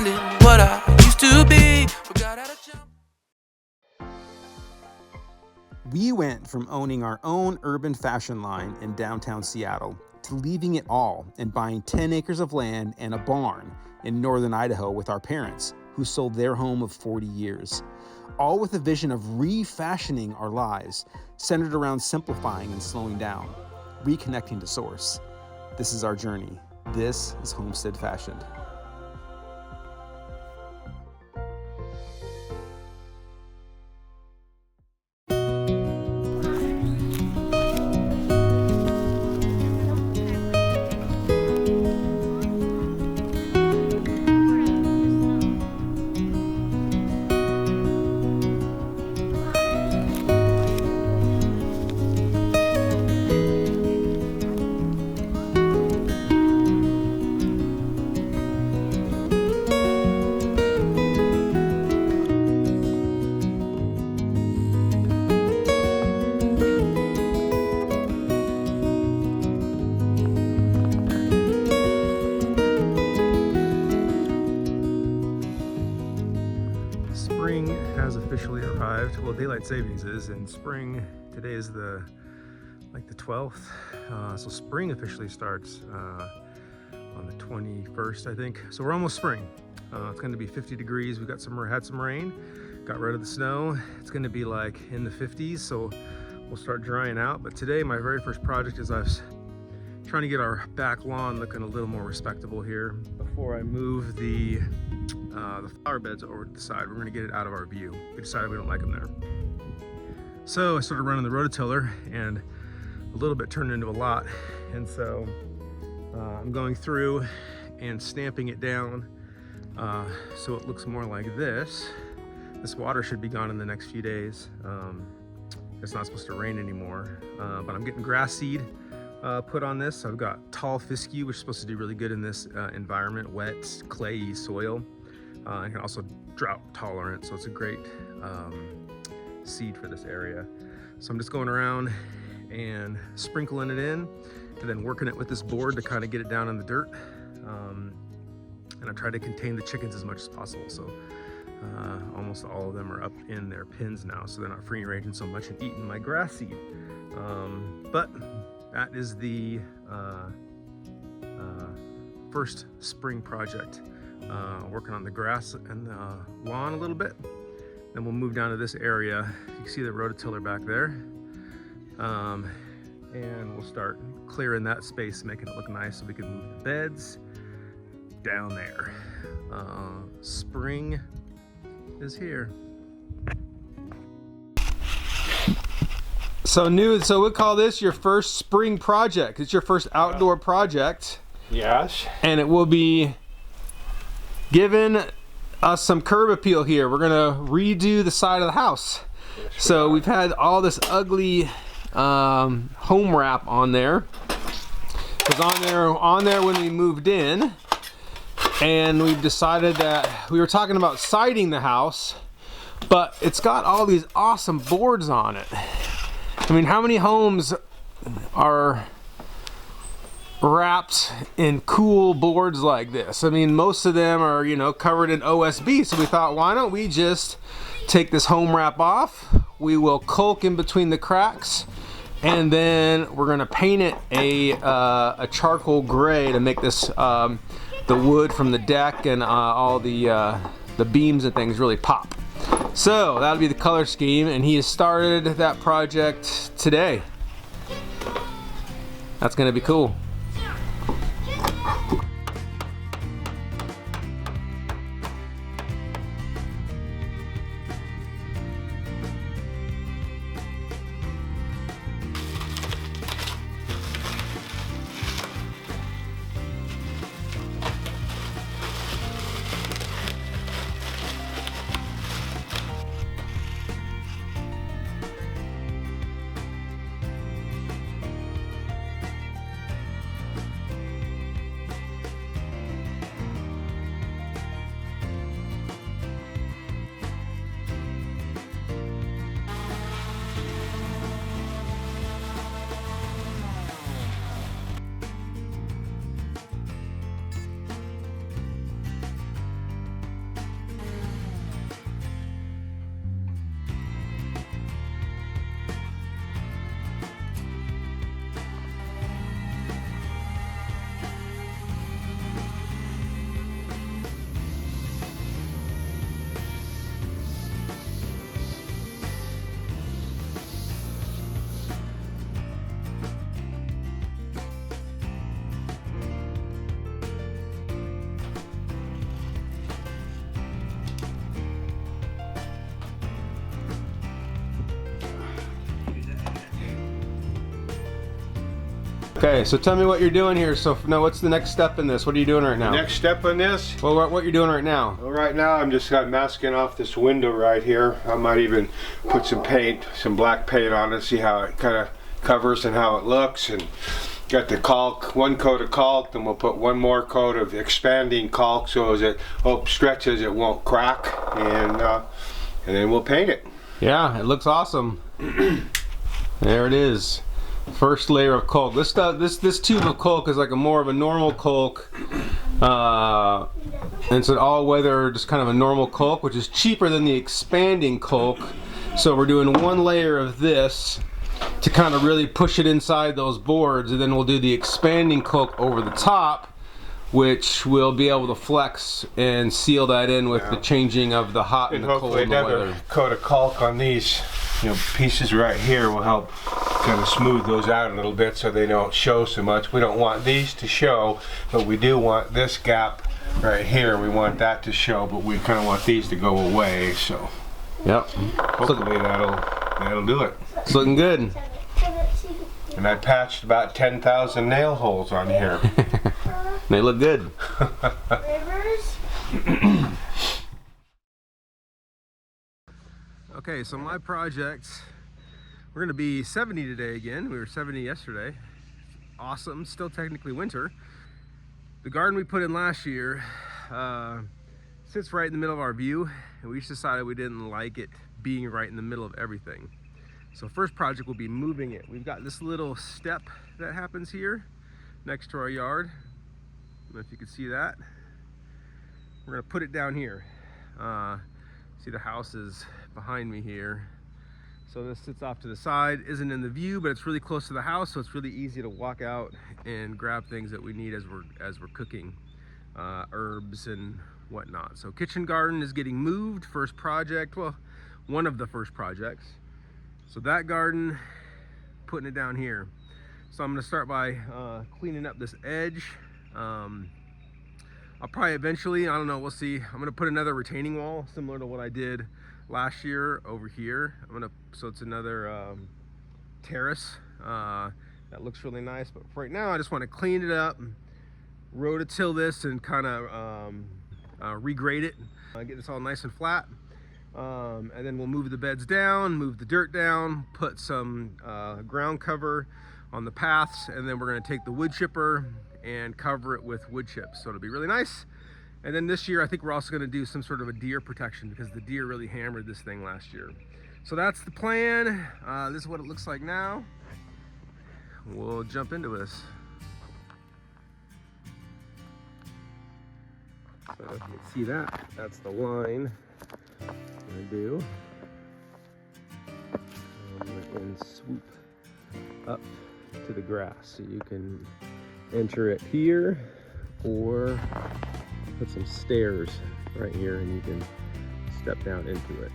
abandon what I used to be. Forgot how to jump. We went from owning our own urban fashion line in downtown Seattle to leaving it all and buying 10 acres of land and a barn in northern Idaho with our parents, who sold their home of 40 years. All with a vision of refashioning our lives, centered around simplifying and slowing down, reconnecting to source. This is our journey. This is Homestead Fashioned. Spring has officially arrived. Well, daylight savings is in spring. Today is the 12th. So spring officially starts on the 21st, I think. So we're almost spring. It's going to be 50 degrees. We had some rain, got rid of the snow. It's going to be like in the 50s, so we'll start drying out. But today, my very first project is I was trying to get our back lawn looking a little more respectable here before I move the flower beds over to the side. We're going to get it out of our view. We decided we don't like them there. So I started running the rototiller, and a little bit turned into a lot. And so I'm going through and stamping it down so it looks more like this. This water should be gone in the next few days. It's not supposed to rain anymore, but I'm getting grass seed put on this. So I've got tall fescue, which is supposed to do really good in this environment, wet, clayey soil. And can also drought tolerant, so it's a great seed for this area. So I'm just going around and sprinkling it in, and then working it with this board to kind of get it down in the dirt. And I try to contain the chickens as much as possible. So almost all of them are up in their pens now, so they're not free ranging so much and eating my grass seed. But that is the first spring project. Working on the grass and the lawn a little bit. Then we'll move down to this area. You can see the rototiller back there. And we'll start clearing that space, making it look nice so we can move the beds down there. Spring is here. So we'll call this your first spring project. It's your first outdoor project. Yes. And it will be giving us some curb appeal here. We're gonna redo the side of the house. Yes, so we've had all this ugly home wrap on there. It was on there when we moved in, and we've decided that we were talking about siding the house, but it's got all these awesome boards on it. I mean, how many homes are wrapped in cool boards like this? I mean, most of them are, covered in OSB. So we thought, why don't we just take this home wrap off? We will caulk in between the cracks, and then we're gonna paint it a charcoal gray to make this the wood from the deck and all the beams and things really pop. So that'll be the color scheme, and he has started that project today. That's gonna be cool. Okay, so tell me what you're doing here. So now, what's the next step in this? What are you doing right now? Next step on this? Well, what you're doing right now? Well, right now I'm just masking off this window right here. I might even put some paint, some black paint on it, see how it kind of covers and how it looks. And got the caulk, one coat of caulk, then we'll put one more coat of expanding caulk so as it stretches, it won't crack, and then we'll paint it. Yeah, it looks awesome. There it is. First layer of caulk. This tube of caulk is like a more of a normal caulk. And it's an all-weather, just kind of a normal caulk, which is cheaper than the expanding caulk. So we're doing one layer of this to kind of really push it inside those boards, and then we'll do the expanding caulk over the top, which we'll be able to flex and seal that in with the changing of the hot and the cold and the weather. Another coat of caulk on these, pieces right here will help kind of smooth those out a little bit so they don't show so much. We don't want these to show, but we do want this gap right here. We want that to show, but we kind of want these to go away. So, yep. Hopefully that'll do it. It's looking good. And I patched about 10,000 nail holes on here. They look good. Okay, so my project, we're gonna be 70 today again. We were 70 yesterday. Awesome, still technically winter. The garden we put in last year sits right in the middle of our view, and we just decided we didn't like it being right in the middle of everything. So first project will be moving it. We've got this little step that happens here next to our yard. I don't know if you can see that. We're gonna put it down here. See, the house is behind me here. So this sits off to the side, isn't in the view, but it's really close to the house, so it's really easy to walk out and grab things that we need as we're cooking, herbs and whatnot. So kitchen garden is getting moved, first project, well, one of the first projects. So that garden, putting it down here. So I'm gonna start by cleaning up this edge. I'll probably eventually, I don't know, we'll see. I'm gonna put another retaining wall similar to what I did last year over here. So it's another terrace that looks really nice. But for right now, I just want to clean it up, rototill this, and kind of regrade it, get this all nice and flat. And then we'll move the beds down, move the dirt down, put some ground cover on the paths, and then we're going to take the wood chipper and cover it with wood chips. So it'll be really nice. And then this year, I think we're also going to do some sort of a deer protection because the deer really hammered this thing last year. So that's the plan. This is what it looks like now. We'll jump into this. So if you can see that, that's the line I'm going to do. And swoop up to the grass. So you can enter it here or put some stairs right here and you can step down into it.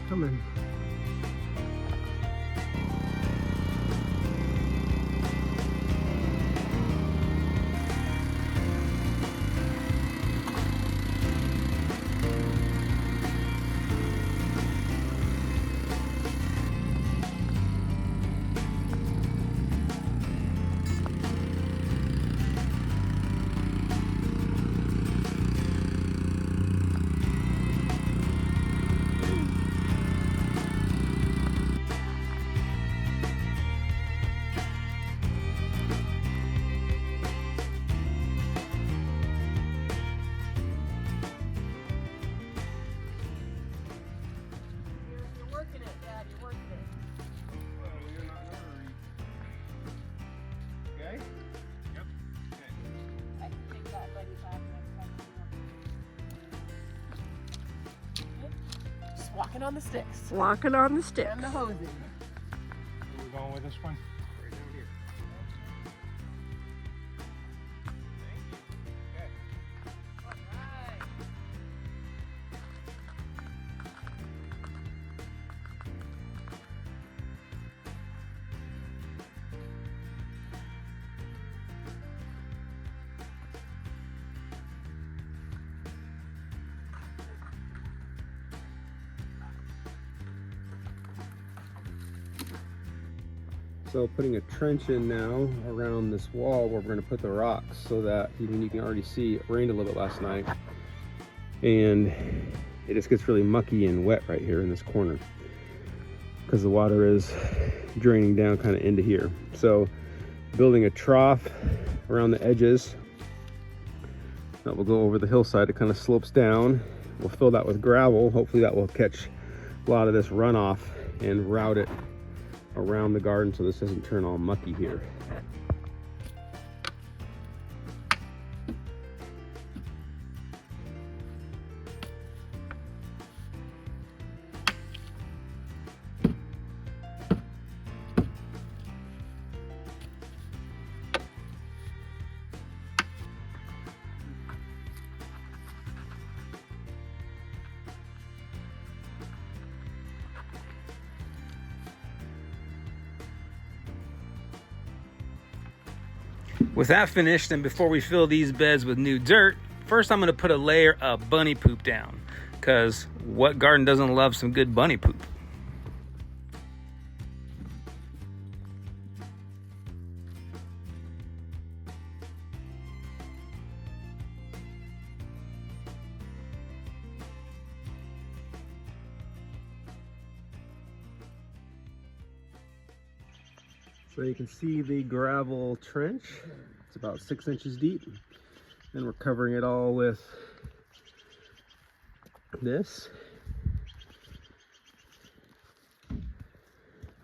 Come in. Walking on the sticks. Walking on the sticks. And the hosing. Where we going with this one? Right down here. So putting a trench in now around this wall where we're going to put the rocks, so that even you can already see it rained a little bit last night, and it just gets really mucky and wet right here in this corner because the water is draining down kind of into here. So building a trough around the edges that will go over the hillside. It kind of slopes down. We'll fill that with gravel. Hopefully that will catch a lot of this runoff and route it around the garden so this doesn't turn all mucky here. With that finished, and before we fill these beds with new dirt, first I'm going to put a layer of bunny poop down, because what garden doesn't love some good bunny poop? So you can see the gravel trench. It's about 6 inches deep. And we're covering it all with this.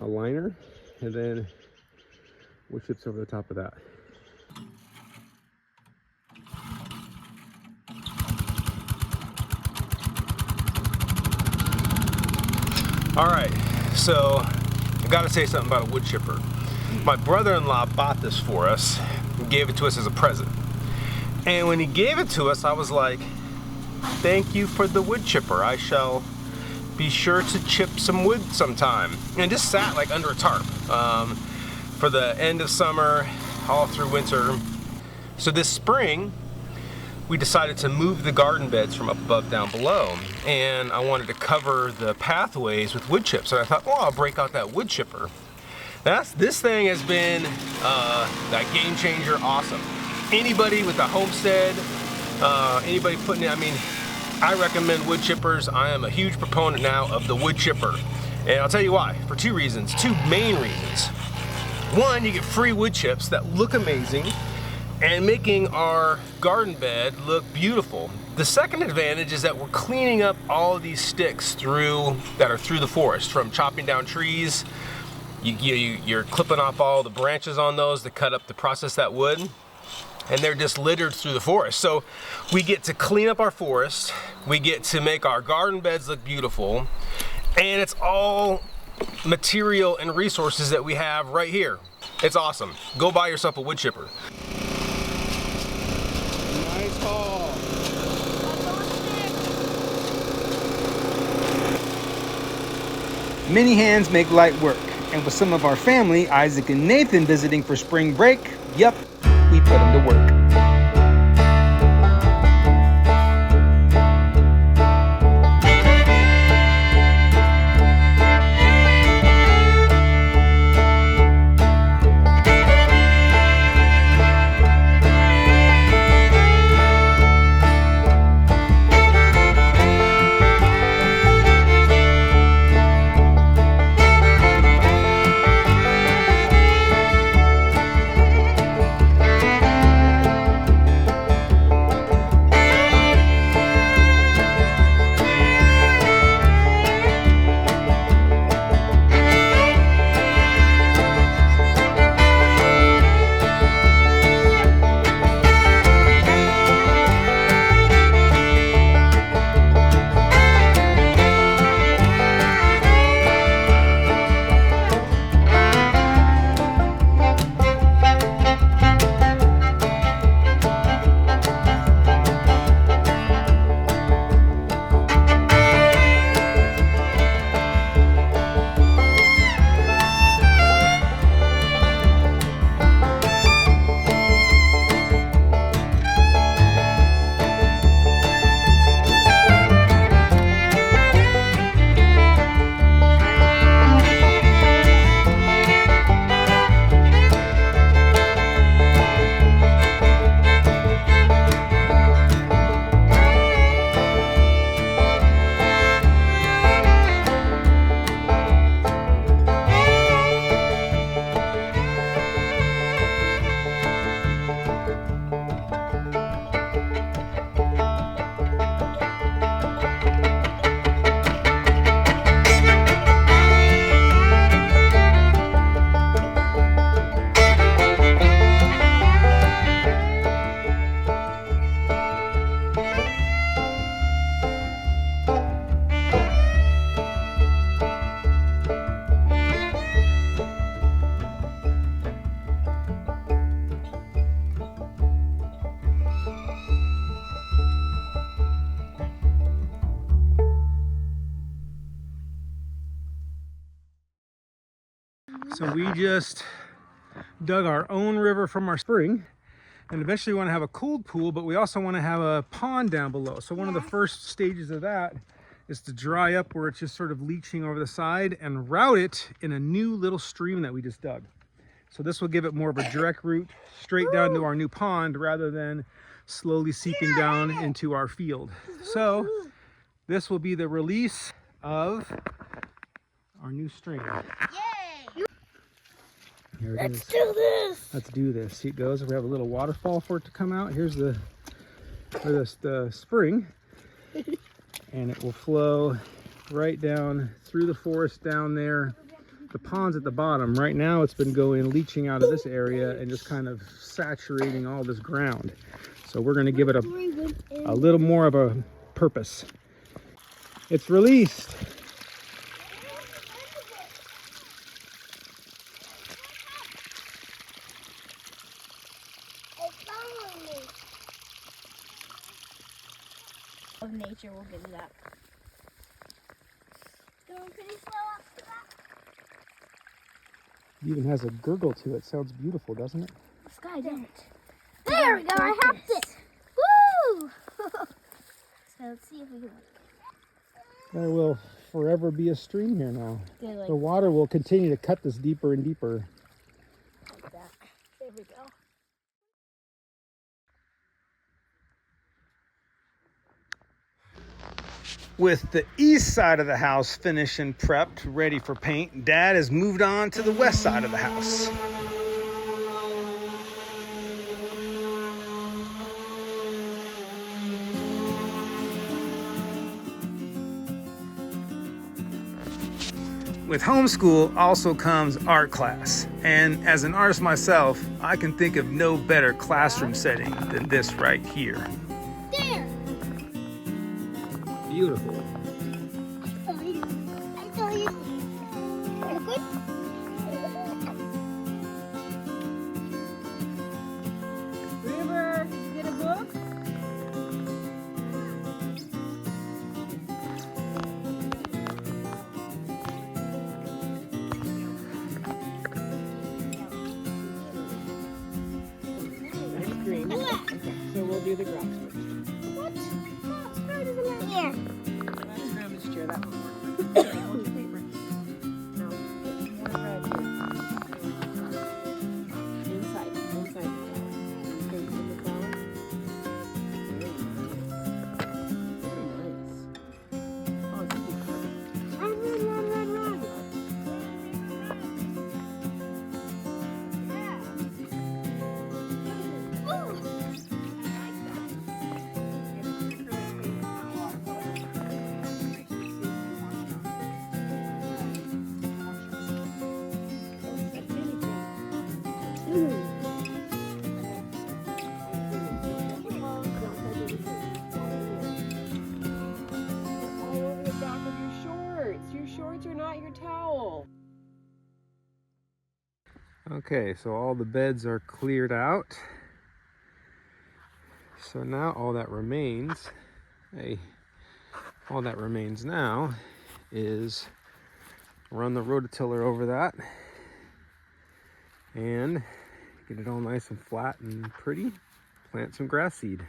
A liner, and then wood chips over the top of that. All right, so I gotta say something about a wood chipper. My brother-in-law bought this for us and gave it to us as a present. And when he gave it to us, I was like, thank you for the wood chipper. I shall be sure to chip some wood sometime. And it just sat like under a tarp for the end of summer, all through winter. So this spring, we decided to move the garden beds from up above down below. And I wanted to cover the pathways with wood chips. And I thought, well, I'll break out that wood chipper. This thing has been that game changer, awesome. Anybody with a homestead, anybody putting it, I mean, I recommend wood chippers. I am a huge proponent now of the wood chipper. And I'll tell you why, for two reasons, two main reasons. One, you get free wood chips that look amazing and making our garden bed look beautiful. The second advantage is that we're cleaning up all of these sticks that are through the forest, from chopping down trees. You're clipping off all the branches on those to cut up to process that wood, and they're just littered through the forest. So we get to clean up our forest, we get to make our garden beds look beautiful, and it's all material and resources that we have right here. It's awesome. Go buy yourself a wood chipper. Nice haul. Many hands make light work. And with some of our family, Isaac and Nathan, visiting for spring break, yep, we put them to work. So we just dug our own river from our spring, and eventually we want to have a cold pool, but we also want to have a pond down below. So one of the first stages of that is to dry up where it's just sort of leaching over the side and route it in a new little stream that we just dug. So this will give it more of a direct route straight down to our new pond rather than slowly seeping down into our field. So this will be the release of our new stream. Yay! Here it Let's is. do this! Let's do this. See, it goes. We have a little waterfall for it to come out. Here's the spring, and it will flow right down through the forest down there. The pond's at the bottom. Right now it's been leaching out of this area and just kind of saturating all this ground. So we're going to give it a little more of a purpose. It's released. Of nature will give you that. It's going pretty slow up to that. It even has a gurgle to it. Sounds beautiful, doesn't it? The sky didn't. There we go, I have it! Woo! So let's see if we can. There will forever be a stream here now. Good, like The water will continue to cut this deeper and deeper. that. There we go. With the east side of the house finished and prepped, ready for paint, Dad has moved on to the west side of the house. With homeschool also comes art class, and as an artist myself, I can think of no better classroom setting than this right here. There! Beautiful. I saw you. Are good? River, did you get a book? Nice green. So we'll do the grass first. What? Oh, spider is in here. Let's grab this chair. That one more. That one's paper. No. More red here. Inside the flower. Face in the flower. Very nice. Oh, it's a good. Run, run, run, run, run. All over the back of your shorts. Your shorts are not your towel. Okay, so all the beds are cleared out. So now all that remains, now is run the rototiller over that and get it all nice and flat and pretty. Plant some grass seed.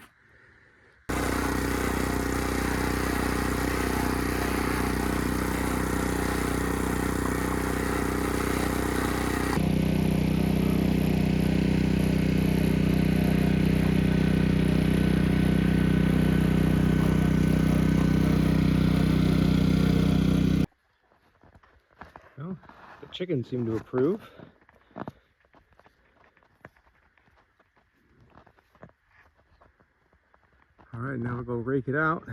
Well, the chickens seem to approve. All right, now we'll go rake it out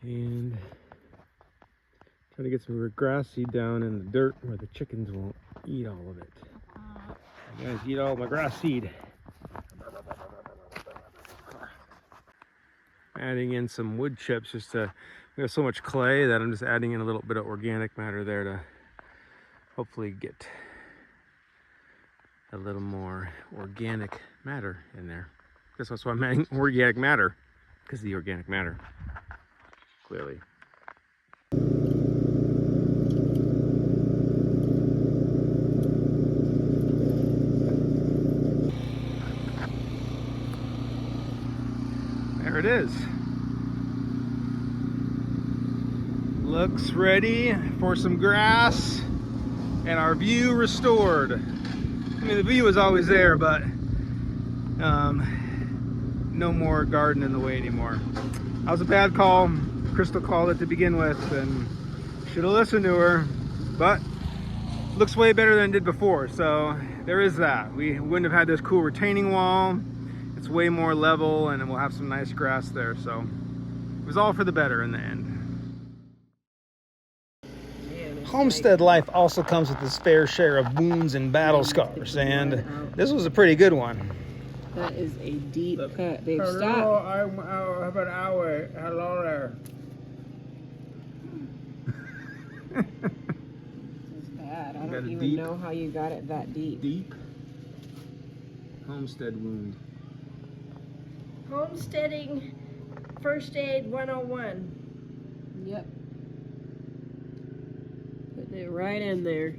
and try to get some grass seed down in the dirt where the chickens won't eat all of it. You guys eat all my grass seed. Adding in some wood chips just to, we have so much clay that I'm just adding in a little bit of organic matter there to hopefully get a little more organic matter in there. That's why I'm adding organic matter, because of the organic matter, clearly. it is. Looks ready for some grass and our view restored. I mean, the view is always there, but no more garden in the way anymore. That was a bad call. Crystal called it to begin with, and should have listened to her, but looks way better than it did before, so there is that. We wouldn't have had this cool retaining wall. It's way more level, and we'll have some nice grass there, so it was all for the better in the end. Homestead life also comes with its fair share of wounds and battle scars, and this was a pretty good one. That is a deep cut. Babe, Hello, stop. I'm have an hour. Hello there. This is bad. I Got don't a even deep- know how you got it that deep. Deep homestead wound. Homesteading First Aid 101. Yep. Putting it right in there.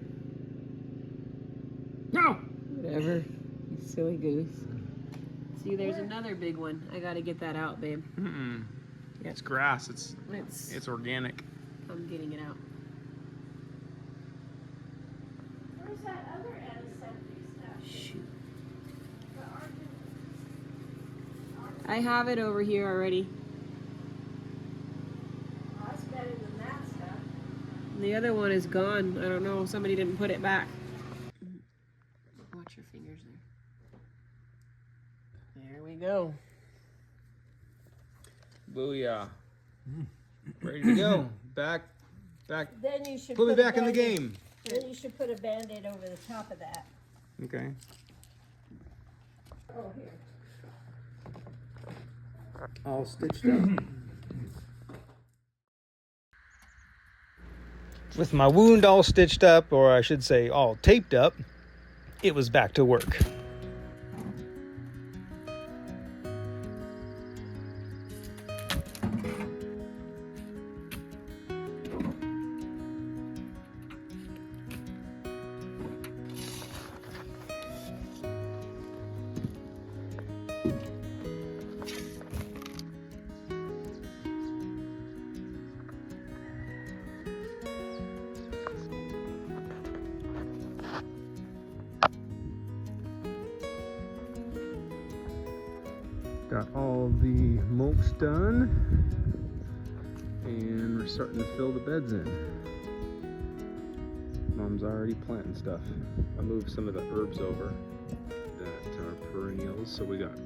No! Whatever. You silly goose. See, there's another big one. I gotta get that out, babe. Mm-mm. It's grass. It's organic. I'm getting it out. Where's that other antiseptic stuff? Shoot. I have it over here already. Oh, that's better than that stuff. The other one is gone. I don't know. Somebody didn't put it back. Watch your fingers there. There we go. Booyah. Ready to go. Back. Then you should Put me put a back in the Band-Aid- game. Then you should put a Band-Aid over the top of that. Okay. Oh, here. All stitched up. With my wound all stitched up, or I should say all taped up, it was back to work. Got all the mulch done, and we're starting to fill the beds in. Mom's already planting stuff. I moved some of the herbs over that are perennials. So we got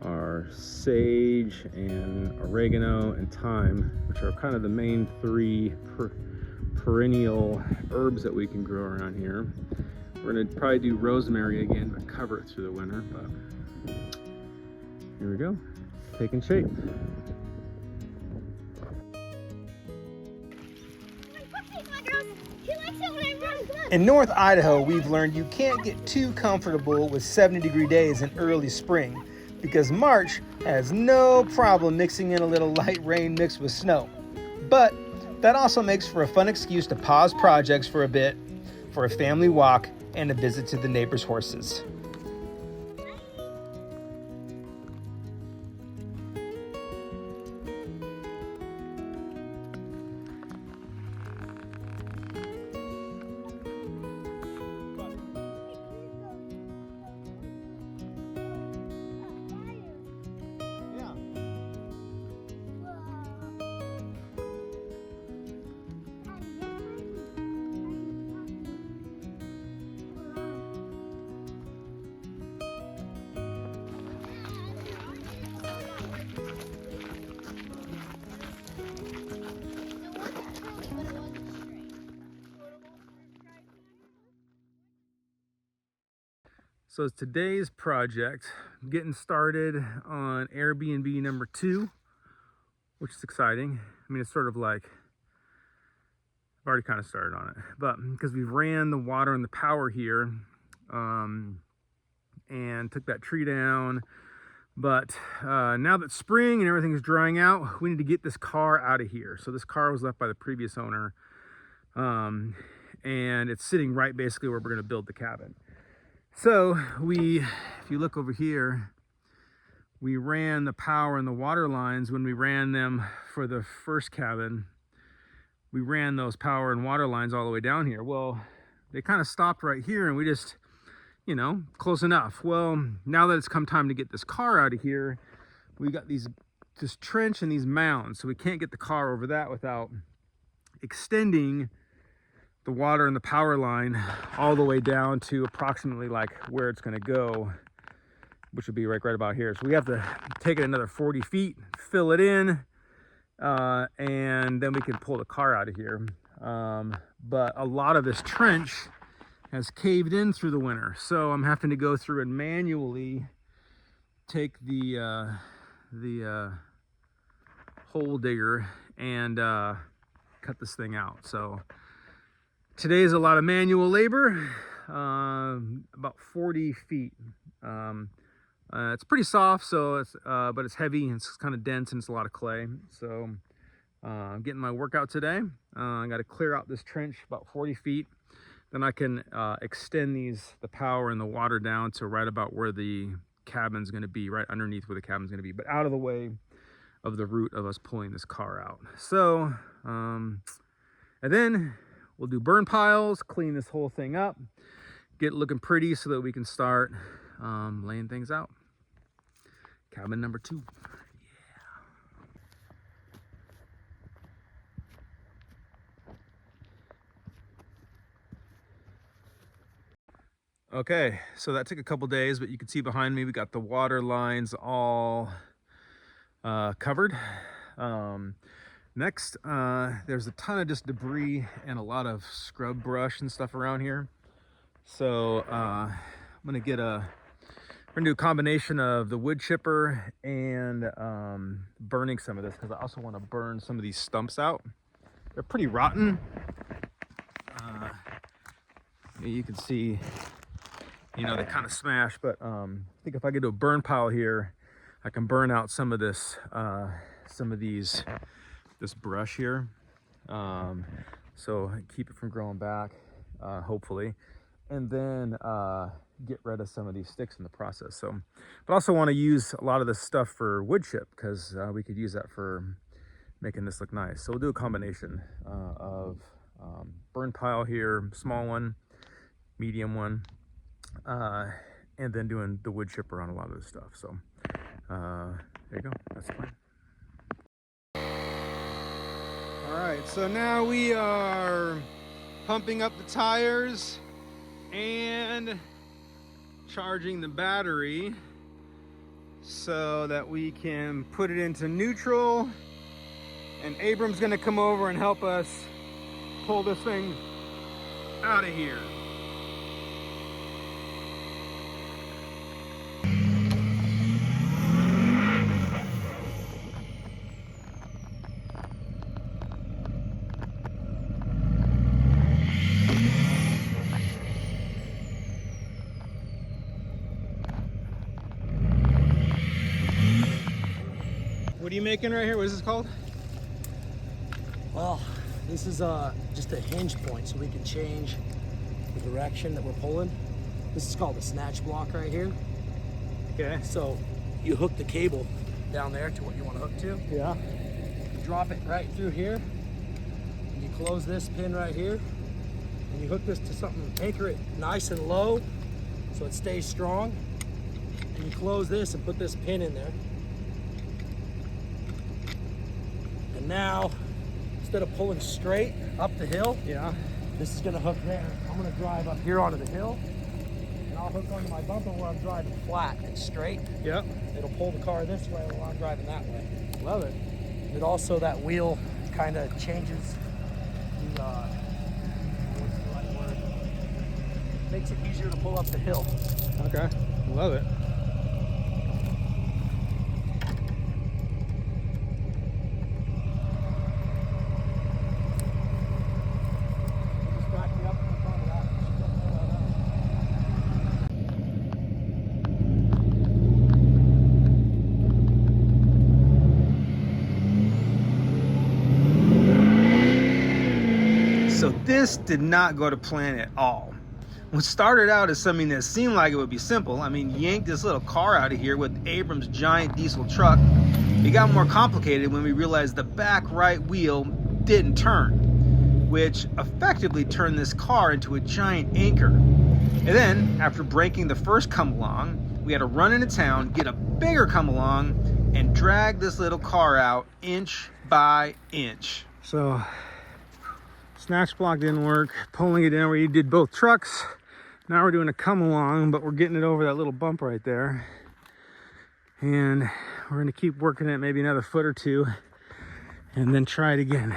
our sage and oregano and thyme, which are kind of the main three perennial herbs that we can grow around here. We're gonna probably do rosemary again, but cover it through the winter. But here we go, taking shape. In North Idaho, we've learned you can't get too comfortable with 70-degree days in early spring because March has no problem mixing in a little light rain mixed with snow. But that also makes for a fun excuse to pause projects for a bit, for a family walk, and a visit to the neighbor's horses. So today's project, I'm getting started on Airbnb number 2, which is exciting. I mean, it's sort of like, I've already kind of started on it, but because we've ran the water and the power here, and took that tree down. But now that spring and everything is drying out, we need to get this car out of here. So this car was left by the previous owner, and it's sitting right basically where we're going to build the cabin. So if you look over here, we ran the power and the water lines when we ran them for the first cabin. We ran those power and water lines all the way down here. Well, they kind of stopped right here, and we just, you know, close enough. Well, now that it's come time to get this car out of here, we got this trench and these mounds, so we can't get the car over that without extending the water and the power line all the way down to approximately like where it's going to go, which would be right about here. So we have to take it another 40 feet, fill it in, and then we can pull the car out of here. But a lot of this trench has caved in through the winter, so I'm having to go through and manually take the hole digger and cut this thing out. So today's a lot of manual labor, about 40 feet. It's pretty soft, so it's but it's heavy and it's kind of dense and it's a lot of clay. So I'm getting my workout today. I got to clear out this trench about 40 feet. Then I can extend the power and the water down to right about where the cabin's going to be, right underneath where the cabin's going to be, but out of the way of the route of us pulling this car out. So, and then we'll do burn piles, clean this whole thing up, get it looking pretty so that we can start laying things out. Cabin number 2. Okay, so that took a couple days, but you can see behind me we got the water lines all covered. Next, there's a ton of just debris and a lot of scrub brush and stuff around here. So I'm gonna we're gonna do a combination of the wood chipper and burning some of this, because I also want to burn some of these stumps out. They're pretty rotten. You can see, you know, they kind of smash, but I think if I get to a burn pile here, I can burn out some of this, this brush here. So keep it from growing back, hopefully. And then get rid of some of these sticks in the process. So, but also want to use a lot of this stuff for wood chip, because we could use that for making this look nice. So we'll do a combination of burn pile here, small one, medium one, and then doing the wood chipper on a lot of this stuff. So there you go, that's the plan. All right, so now we are pumping up the tires and charging the battery so that we can put it into neutral, and Abram's gonna come over and help us pull this thing out of here. What are you making right here? What is this called? Well, this is just a hinge point, so we can change the direction that we're pulling. This is called a snatch block right here. Okay. So you hook the cable down there to what you want to hook to. Yeah. You drop it right through here. And you close this pin right here. And you hook this to something, anchor it nice and low so it stays strong. And you close this and put this pin in there. And now, instead of pulling straight up the hill, this is gonna hook there. I'm gonna drive up here onto the hill, and I'll hook onto my bumper where I'm driving flat and straight. Yep. It'll pull the car this way while I'm driving that way. Love it. And also that wheel kind of changes the, what's the right word? Makes it easier to pull up the hill. Okay, love it. So this did not go to plan at all. what started out as something that seemed like it would be simple, I mean, yank this little car out of here with Abrams' giant diesel truck, it got more complicated when we realized the back right wheel didn't turn, which effectively turned this car into a giant anchor. And then, after breaking the first come along, we had to run into town, get a bigger come along, and drag this little car out inch by inch. So, snatch block didn't work, pulling it in, we did both trucks. Now we're doing a come along, but we're getting it over that little bump right there. And we're gonna keep working it maybe another foot or two, and then try it again.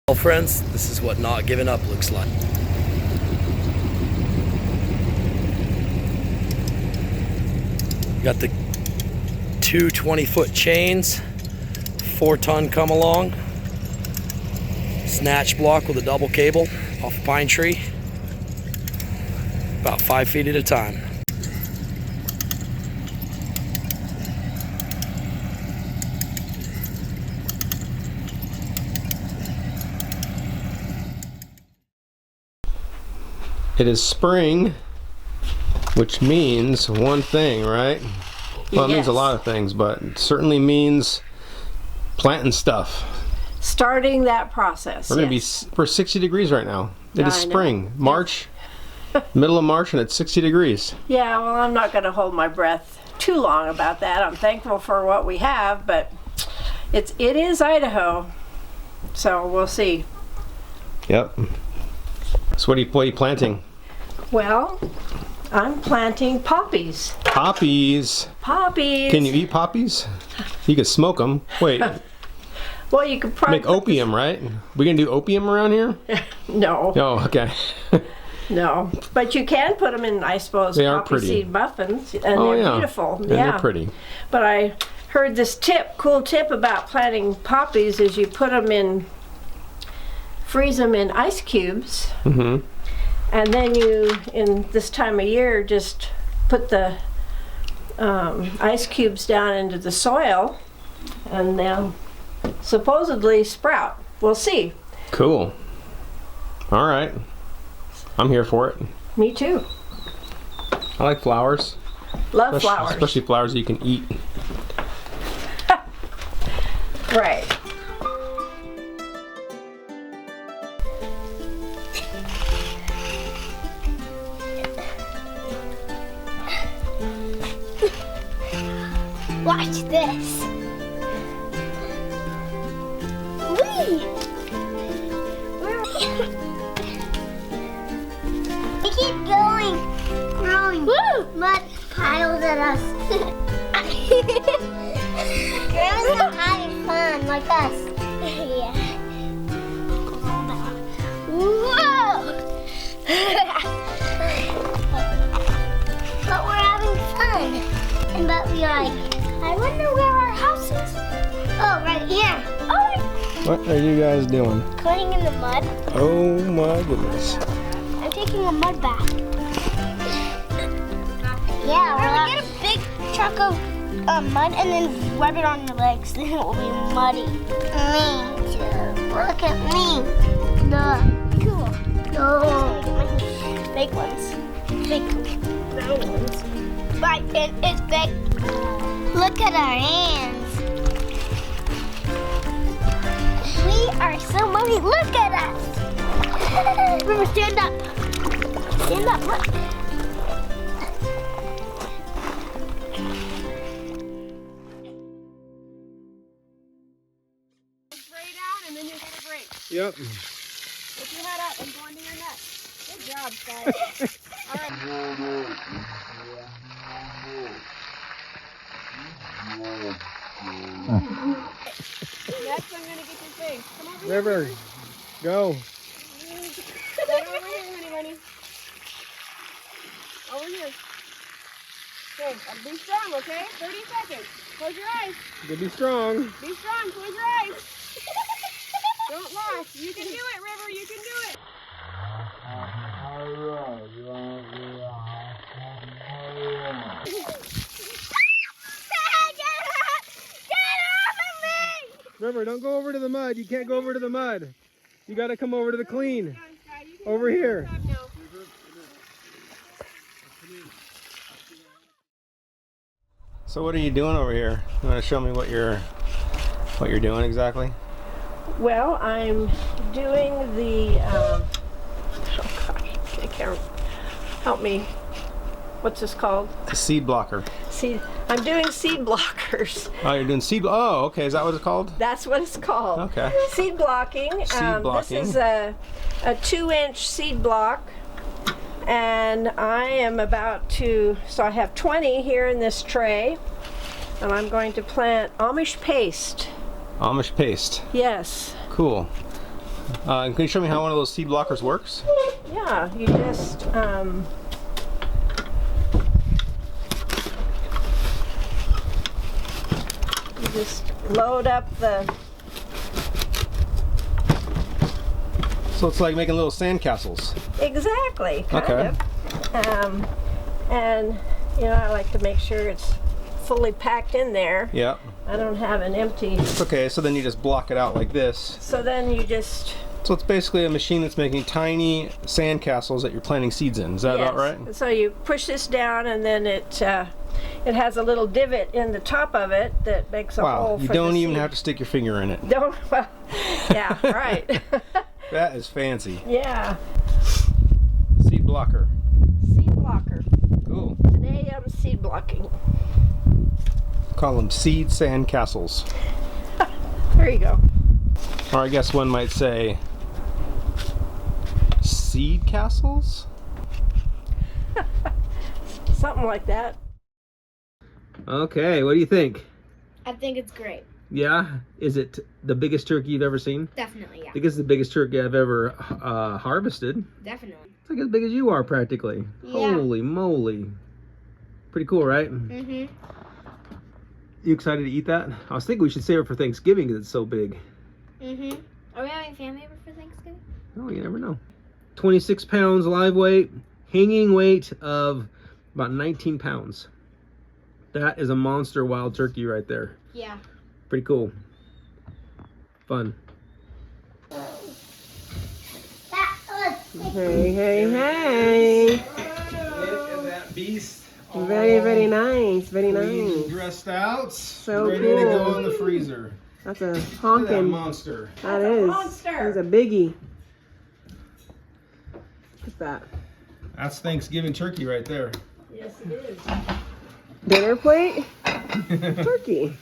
Well, friends, this is what not giving up looks like. Got the two 20-foot chains, 4-ton come along, snatch block with a double cable off a pine tree, about 5 feet at a time. It is spring, which means one thing, right? Well, it means a lot of things, but it certainly means planting stuff. Starting that process. We're we're 60 degrees right now. It is spring, March, middle of March, and it's 60 degrees. Yeah, well, I'm not going to hold my breath too long about that. I'm thankful for what we have, but it is Idaho, so we'll see. Yep. So what are you planting? Well, I'm planting poppies. Poppies. Poppies. Can you eat poppies? You can smoke them. Wait. Well, you could probably make opium, right? We gonna do opium around here? No. Oh, okay. No, but you can put them in, I suppose, they are poppy pretty. seed muffins, and they're beautiful. And they're pretty. But I heard this cool tip about planting poppies is you put them in, freeze them in ice cubes, and then you, in this time of year, just put the ice cubes down into the soil, and they'll supposedly sprout. We'll see. Cool. All right. I'm here for it. Me too. I like flowers. Love flowers. Especially flowers that you can eat. Right. Watch this. Whee! They keep going, throwing mud piles at us. Grandma's not having fun like us. Yeah. Whoa! But we're having fun. But we are like, I wonder where our house is. Oh, right here. Oh, what are you guys doing? Playing in the mud. Oh my goodness. I'm taking a mud bath. Yeah, we're gonna get a big chunk of mud and then rub it on your legs. Then it will be muddy. Me too. Look at me. Cool. Oh. Fake ones. Fake brown ones. Right, it's fake. Look at our hands. We are so muddy. Look at us. Remember, stand up. Stand up. Look. Spray down and then you get a break. Yep. Put your head up and go into your neck. Good job, guys. All right. Next, I'm gonna get your face. Come over here. River, go. Right over here, honey. Over here. Okay, be strong, okay? 30 seconds. Close your eyes. You be strong. Be strong. Close your eyes. Don't laugh. You can do it, River. You can do it. River, don't go over to the mud. You can't go over to the mud. You gotta come over to the clean. Over here. So what are you doing over here? You want to show me what you're doing exactly? Well, I'm doing the, oh gosh, I can't, help me. What's this called? A seed blocker. Seed, I'm doing seed blockers. Oh, you're doing seed, oh, okay, is that what it's called? That's what it's called. Okay. Seed blocking. Seed blocking. This is a 2-inch seed block. And I am about to, so I have 20 here in this tray. And I'm going to plant Amish paste. Amish paste. Yes. Cool. Can you show me how one of those seed blockers works? Yeah, you just load up the. So it's like making little sandcastles. Exactly. Kind Okay. of. And you know, I like to make sure it's fully packed in there. Yeah. I don't have an empty. Okay, so then you just block it out like this. So then you just. So it's basically a machine that's making tiny sandcastles that you're planting seeds in. Is that about right? So you push this down, and then it has a little divot in the top of it that makes a hole Wow, for you the don't even seed. have to stick your finger in it. Don't. Well, yeah, right. That is fancy. Yeah. Seed blocker. Seed blocker. Cool. Today I'm seed blocking. Call them seed sandcastles. There you go. Or I guess one might say seed castles? Something like that. Okay, what do you think? I think it's great. Yeah? Is it the biggest turkey you've ever seen? Definitely, yeah. I think it's the biggest turkey I've ever harvested. Definitely. It's like as big as you are practically. Yeah. Holy moly. Pretty cool, right? Mm-hmm. You excited to eat that? I was thinking we should save it for Thanksgiving because it's so big. Mm-hmm. Are we having family over for Thanksgiving? Oh, you never know. 26 pounds live weight, hanging weight of about 19 pounds. That is a monster wild turkey right there. Yeah. Pretty cool. Fun. Hey, hey, hey. Look at that beast. Very, very nice. Very Clean and nice. dressed out. So ready to go cool. in the freezer. That's a Look at that honkin'. monster. That is. monster. That's a biggie. Look at that. That's Thanksgiving turkey right there. Yes, it is. Dinner plate? Turkey.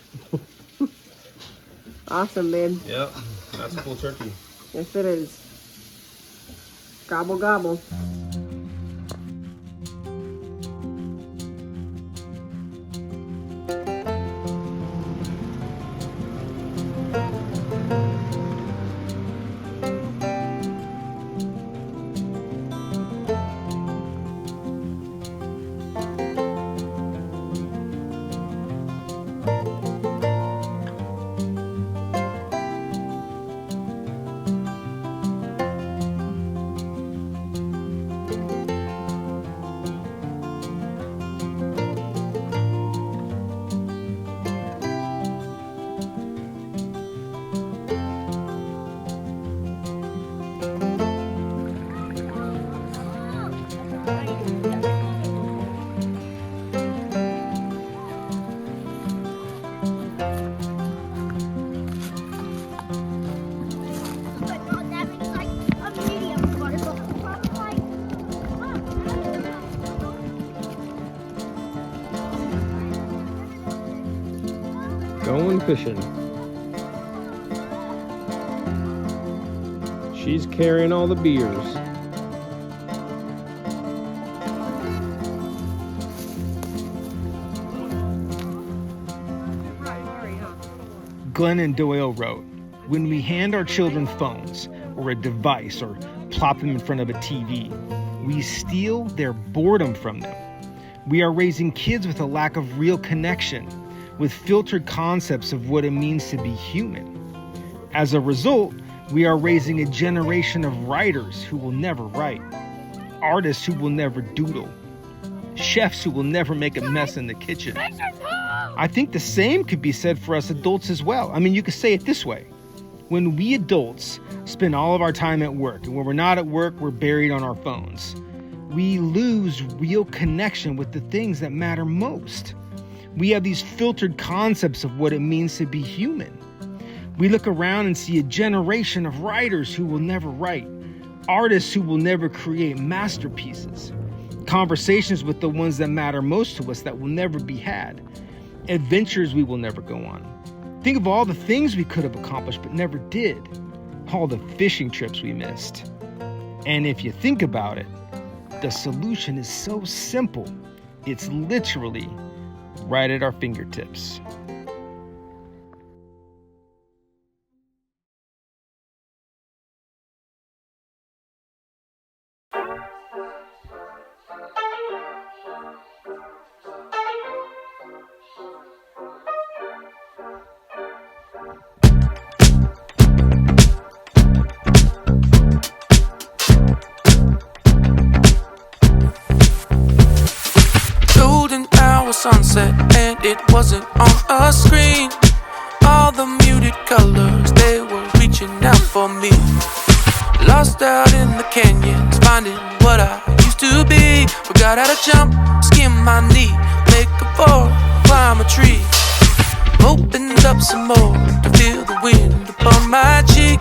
Awesome, babe. Yep, that's a cool turkey. Yes, it is. Gobble, gobble. Going fishing. She's carrying all the beers. Glennon Doyle wrote, "When we hand our children phones or a device or plop them in front of a TV, we steal their boredom from them. We are raising kids with a lack of real connection, with filtered concepts of what it means to be human. As a result, we are raising a generation of writers who will never write, artists who will never doodle, chefs who will never make a mess in the kitchen. I think the same could be said for us adults as well. I mean, you could say it this way. When we adults spend all of our time at work, and when we're not at work, we're buried on our phones, we lose real connection with the things that matter most. We have these filtered concepts of what it means to be human. We look around and see a generation of writers who will never write, artists who will never create masterpieces, conversations with the ones that matter most to us that will never be had, adventures we will never go on. Think of all the things we could have accomplished but never did, all the fishing trips we missed. And if you think about it, the solution is so simple. It's literally right at our fingertips. Golden hour sunset, and it wasn't on a screen. All the muted colors, they were reaching out for me. Lost out in the canyons, finding what I used to be. Forgot how to jump, skim my knee, make a fall, climb a tree. Opened up some more to feel the wind upon my cheek.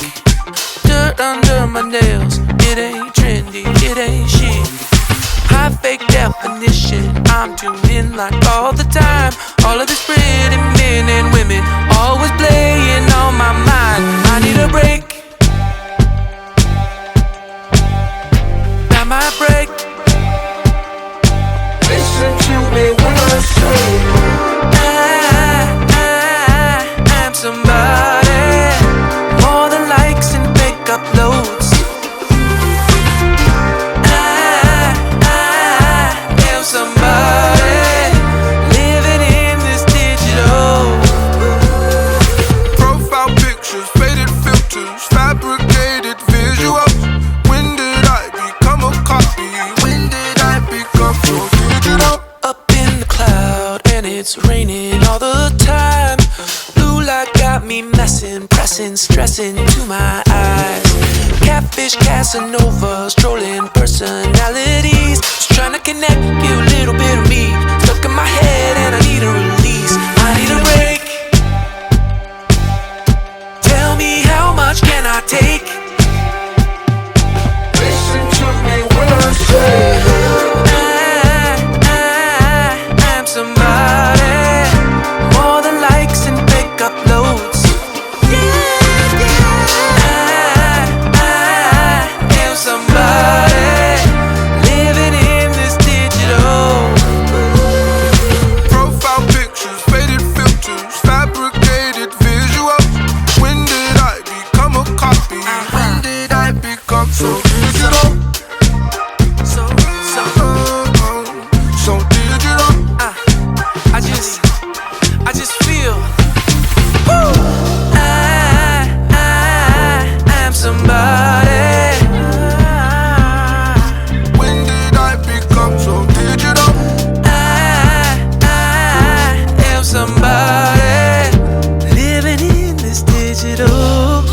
Dirt under my nails, it ain't trendy, it ain't chic. High fake definition, I'm tuned in like all the time. All of these pretty men and women always playing on my mind. I need a break, that might break. Listen to me when I say I'm somebody, more than likes and fake uploads. Somebody living in this digital. Profile pictures, faded filters, fabricated visuals. When did I become a copy? When did I become so digital? Up in the cloud and it's raining all the time. Blue light got me messing, pressing, stressing to my eyes. Catfish, Casanova, strolling personalities. Just trying to connect, give a little bit of me. Stuck in my head and I need a release. I need a break. Tell me how much can I take? Listen to me when I say I'm somebody, more than likes and fake uploads. Somebody living in this digital. profile pictures, faded filters, fabricated visuals. When did I become a copy? When did I become so digital? So digital. I just feel. Woo! I'm somebody. When did I become so digital? I am somebody living in this digital.